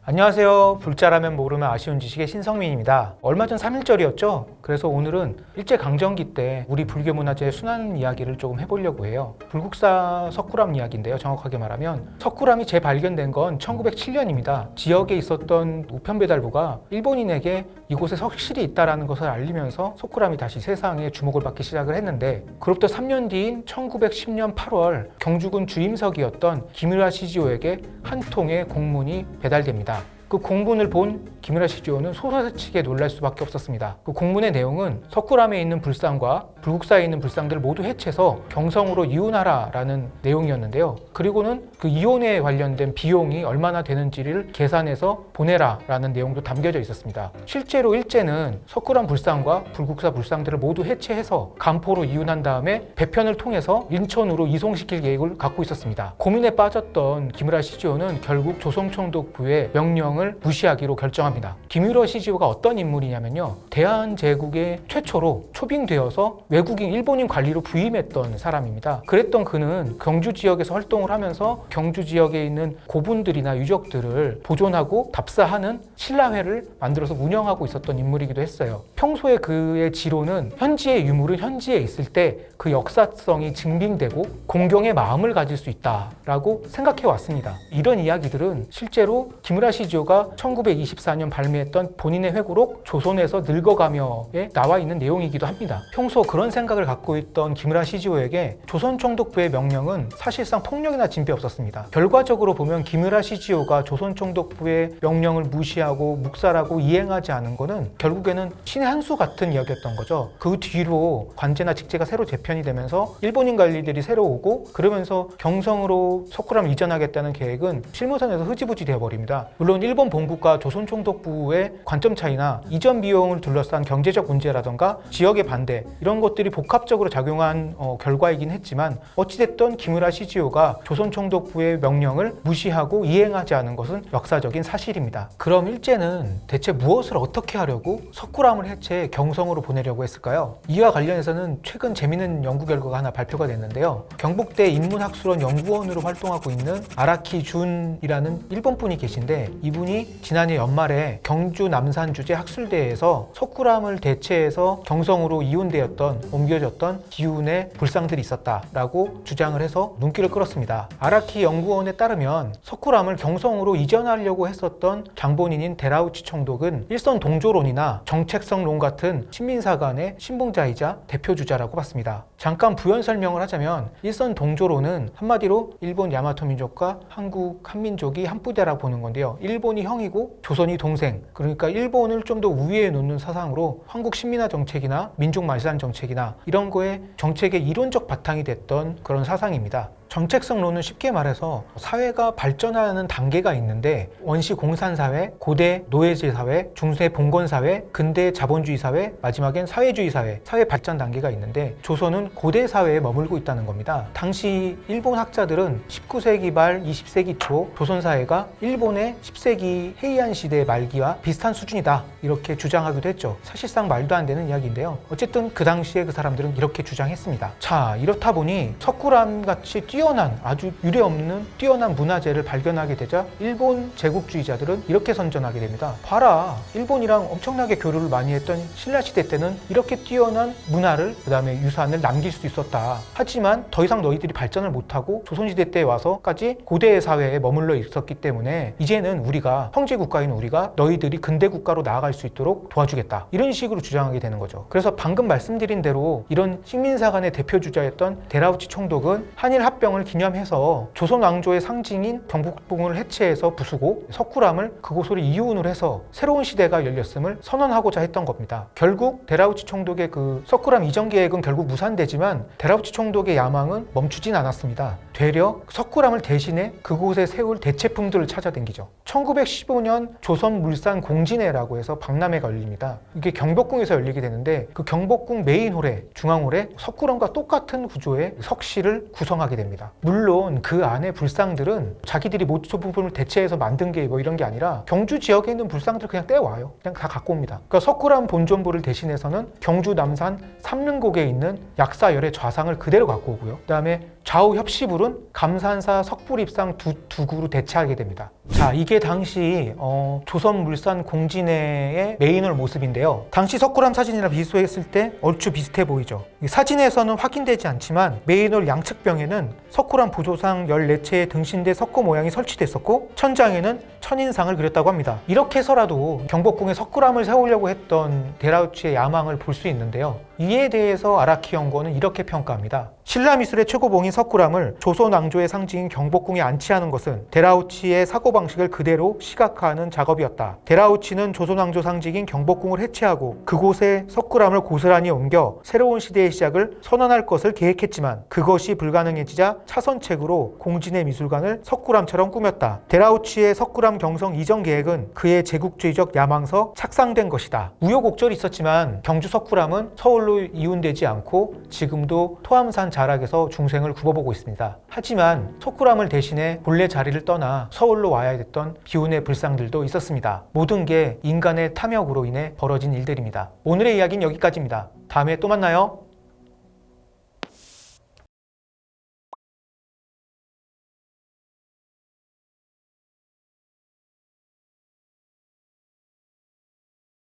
안녕하세요. 불자라면 모르면 아쉬운 지식의 신성민입니다. 얼마 전 3.1절이었죠? 그래서 오늘은 일제강점기 때 우리 불교 문화재의 순환 이야기를 조금 해보려고 해요. 불국사 석굴암 이야기인데요. 정확하게 말하면 석굴암이 재발견된 건 1907년입니다. 지역에 있었던 우편배달부가 일본인에게 이곳에 석실이 있다는 것을 알리면서 석굴암이 다시 세상에 주목을 받기 시작을 했는데, 그로부터 3년 뒤인 1910년 8월 경주군 주임석이었던 기무라 시지오에게 한 통의 공문이 배달됩니다. 그 공문을 본 기무라 시지오는 소사시치게 놀랄 수밖에 없었습니다. 그 공문의 내용은 석굴암에 있는 불상과 불국사에 있는 불상들을 모두 해체해서 경성으로 이혼하라라는 내용이었는데요. 그리고는 그 이혼에 관련된 비용이 얼마나 되는지를 계산해서 보내라라는 내용도 담겨져 있었습니다. 실제로 일제는 석굴암 불상과 불국사 불상들을 모두 해체해서 간포로 이혼한 다음에 배편을 통해서 인천으로 이송시킬 계획을 갖고 있었습니다. 고민에 빠졌던 기무라 시지오는 결국 조선총독부의 명령을 무시하기로 결정합니다. 기무라 시지오가 어떤 인물이냐면요, 대한제국의 최초로 초빙되어서 외국인 일본인 관리로 부임했던 사람입니다. 그랬던 그는 경주 지역에서 활동을 하면서 경주 지역에 있는 고분들이나 유적들을 보존하고 답사하는 신라회를 만들어서 운영하고 있었던 인물이기도 했어요. 평소에 그의 지로는 현지의 유물은 현지에 있을 때 그 역사성이 증빙되고 공경의 마음을 가질 수 있다라고 생각해 왔습니다. 이런 이야기들은 실제로 기무라 시지오가 1924년 발매했던 본인의 회고록 조선에서 늙어가며에 나와 있는 내용이기도 합니다. 평소 그런 생각을 갖고 있던 기무라 시지오에게 조선 총독부의 명령은 사실상 폭력이나 진배 없었습니다. 결과적으로 보면 기무라 시지오가 조선 총독부의 명령을 무시하고 묵살하고 이행하지 않은 것은 결국에는 신의 한 수 같은 이야기였던 거죠. 그 뒤로 관제나 직제가 새로 재편이 되면서 일본인 관리들이 새로 오고, 그러면서 경성으로 석굴암을 이전하겠다는 계획은 실무선에서 흐지부지 되어버립니다. 물론 일본 본국과 조선 총독부의 관점 차이나 이전 비용을 둘러싼 경제적 문제라던가 지역의 반대, 이런 것들이 복합적으로 작용한 결과이긴 했지만, 어찌됐든 기무라 시지오가 조선 총독부의 명령을 무시하고 이행하지 않은 것은 역사적인 사실입니다. 그럼 일제는 대체 무엇을 어떻게 하려고 석굴암을 해체해 경성으로 보내려고 했을까요? 이와 관련해서는 최근 재미있는 연구 결과가 하나 발표가 됐는데요. 경북대 인문학술원 연구원으로 활동하고 있는 아라키 준이라는 일본 분이 계신데, 이분이 지난해 연말에 경주 남산주재 학술대회에서 석굴암을 대체해서 경성으로 옮겨졌던 기운의 불상들이 있었다라고 주장을 해서 눈길을 끌었습니다. 아라키 연구원에 따르면 석굴암을 경성으로 이전하려고 했었던 장본인인 데라우치 총독은 일선 동조론이나 정책성론 같은 신민사관의 신봉자이자 대표주자라고 봤습니다. 잠깐 부연 설명을 하자면, 일선 동조론은 한마디로 일본 야마토 민족과 한국 한민족이 한 부대라고 보는 건데요. 일본이 형이고 조선이 동생, 그러니까 일본을 좀 더 우위에 놓는 사상으로 한국 식민화 정책이나 민족 말살 정책이나 이런 거에 정책의 이론적 바탕이 됐던 그런 사상입니다. 정책성론은 쉽게 말해서 사회가 발전하는 단계가 있는데, 원시 공산사회, 고대 노예제 사회, 중세 봉건사회, 근대 자본주의 사회, 마지막엔 사회주의 사회, 사회 발전 단계가 있는데, 조선은 고대 사회에 머물고 있다는 겁니다. 당시 일본 학자들은 19세기 말 20세기 초 조선 사회가 일본의 10세기 헤이안 시대 말기와 비슷한 수준이다, 이렇게 주장하기도 했죠. 사실상 말도 안 되는 이야기인데요. 어쨌든 그 당시에 그 사람들은 이렇게 주장했습니다. 자, 이렇다 보니 석굴암 같이 아주 유례없는 뛰어난 문화재를 발견하게 되자 일본 제국주의자들은 이렇게 선전하게 됩니다. 봐라, 일본이랑 엄청나게 교류를 많이 했던 신라시대 때는 이렇게 뛰어난 문화를, 그 다음에 유산을 남길 수 있었다. 하지만 더 이상 너희들이 발전을 못하고 조선시대 때 와서까지 고대 사회에 머물러 있었기 때문에 이제는 우리가, 형제국가인 우리가 너희들이 근대국가로 나아갈 수 있도록 도와주겠다, 이런 식으로 주장하게 되는 거죠. 그래서 방금 말씀드린 대로 이런 식민사관의 대표주자였던 데라우치 총독은 한일 합병을 기념해서 조선 왕조의 상징인 경복궁을 해체해서 부수고 석굴암을 그곳으로 이혼을 해서 새로운 시대가 열렸음을 선언하고자 했던 겁니다. 결국 데라우치 총독의 그 석굴암 이전 계획은 결국 무산되지만, 데라우치 총독의 야망은 멈추진 않았습니다. 되려 석굴암을 대신해 그곳에 세울 대체품들을 찾아댕기죠. 1915년 조선물산 공진회라고 해서 박람회가 열립니다. 이게 경복궁에서 열리게 되는데, 그 경복궁 메인홀에, 중앙홀에 석굴암과 똑같은 구조의 석실을 구성하게 됩니다. 물론 그 안에 불상들은 자기들이 모두 부분을 대체해서 만든 게 뭐 이런 게 아니라 경주 지역에 있는 불상들을 그냥 떼와요. 그냥 다 갖고 옵니다. 그러니까 석굴암 본존부를 대신해서는 경주 남산 삼릉곡에 있는 약사열의 좌상을 그대로 갖고 오고요. 그 다음에 좌우 협시불은 감산사 석불입상 두 구로 대체하게 됩니다. 자, 이게 당시 조선물산 공진회의 메인홀 모습인데요. 당시 석굴암 사진이랑 비교했을 때 얼추 비슷해 보이죠. 사진에서는 확인되지 않지만 메인홀 양측벽에는 석굴암 부조상 14채의 등신대 석고 모양이 설치됐었고 천장에는 천인상을 그렸다고 합니다. 이렇게 해서라도 경복궁에 석굴암을 세우려고 했던 데라우치의 야망을 볼 수 있는데요. 이에 대해서 아라키 연구원은 이렇게 평가합니다. 신라미술의 최고봉인 석굴암을 조선 왕조의 상징인 경복궁에 안치하는 것은 데라우치의 사고방식을 그대로 시각화하는 작업이었다. 데라우치는 조선 왕조 상징인 경복궁을 해체하고 그곳에 석굴암을 고스란히 옮겨 새로운 시대의 시작을 선언할 것을 계획했지만 그것이 불가능해지자 차선책으로 공진의 미술관을 석굴암처럼 꾸몄다. 데라우치의 석굴암 경성 이전 계획은 그의 제국주의적 야망서 착상된 것이다. 우여곡절이 있었지만 경주 석굴암은 서울로 이운되지 않고 지금도 토암산 자락에서 중생을 굽어보고 있습니다. 하지만 석굴암을 대신해 본래 자리를 떠나 서울로 와야 됐던 비운의 불상들도 있었습니다. 모든 게 인간의 탐욕으로 인해 벌어진 일들입니다. 오늘의 이야기는 여기까지입니다. 다음에 또 만나요.